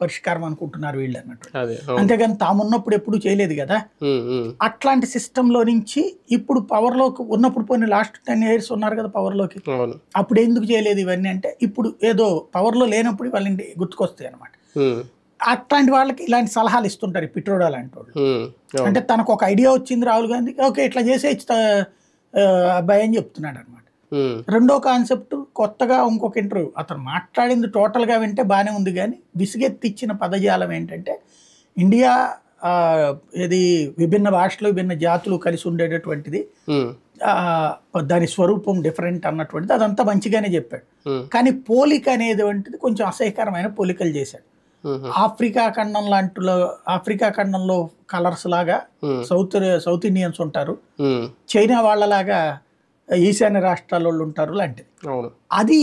పరిష్కారం అనుకుంటున్నారు వీళ్ళు అన్నట్టు. అదే అంతేగాని తామున్నప్పుడు ఎప్పుడు చేయలేదు కదా. అట్లాంటి సిస్టంలో నుంచి ఇప్పుడు పవర్లోకి ఉన్నప్పుడు పోయిన లాస్ట్ 10 years ఉన్నారు కదా పవర్లోకి, అవును అప్పుడు ఎందుకు చేయలేదు ఇవన్నీ అంటే ఇప్పుడు ఏదో పవర్లో లేనప్పుడు వాళ్ళని గుర్తుకొస్తాయి అనమాట. అట్లాంటి వాళ్ళకి ఇలాంటి సలహాలు ఇస్తుంటారు ఈ పిట్రోడా లాంటి వాళ్ళు. అంటే తనకు ఒక ఐడియా వచ్చింది రాహుల్ గాంధీ, ఓకే ఇట్లా చేసే అబ్బాయి అని చెప్తున్నాడు అనమాట. రెండో కాన్సెప్ట్ కొత్తగా ఇంకొక ఇంటర్వ్యూ అతను మాట్లాడింది టోటల్గా వింటే బాగానే ఉంది, కానీ విసిగెత్తిచ్చిన పదజాలం ఏంటంటే ఇండియా ఇది విభిన్న భాషలు విభిన్న జాతులు కలిసి ఉండేటటువంటిది, దాని స్వరూపం డిఫరెంట్ అన్నటువంటిది అదంతా మంచిగానే చెప్పాడు. కానీ పోలిక అనేటువంటిది కొంచెం అసహ్యకరమైన పోలికలు చేశాడు. ఆఫ్రికా ఖండంలో కలర్స్ లాగా సౌత్ ఇండియన్స్ ఉంటారు, చైనా వాళ్ళలాగా ఈశాన్య రాష్ట్రాల వాళ్ళు ఉంటారు లాంటిది. అది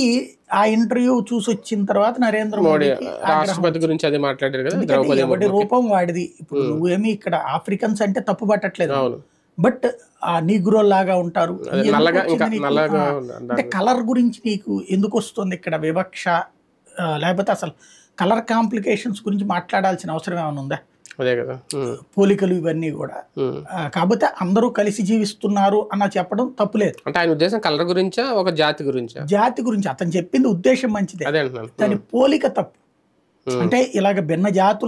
ఆ ఇంటర్వ్యూ చూసి వచ్చిన తర్వాత నరేంద్ర మోడీ రాష్ట్రపతి గురించి అది మాట్లాడారు కదా, ఎవరి రూపం వాడిది. ఇప్పుడు నువ్వేమి ఇక్కడ ఆఫ్రికన్స్ అంటే తప్పు పట్టట్లేదు, బట్ ఆ నీగ్రో లాగా ఉంటారు అంటే కలర్ గురించి నీకు ఎందుకు వస్తుంది ఇక్కడ వివక్ష? లేకపోతే అసలు కలర్ కాంప్లికేషన్స్ గురించి మాట్లాడాల్సిన అవసరం ఏమైనా ఉందా? అదే కదా పోలికలు ఇవన్నీ కూడా. కాకపోతే అందరూ కలిసి జీవిస్తున్నారు అన్న చెప్పడం తప్పులేదు. అంటే ఆయన ఉద్దేశం కలర్ గురించా ఒక జాతి గురించా? జాతి గురించి అతను చెప్పింది ఉద్దేశం మంచిదే, దాని పోలిక తప్పు. అంటే ఇలాగ భిన్న జాతులు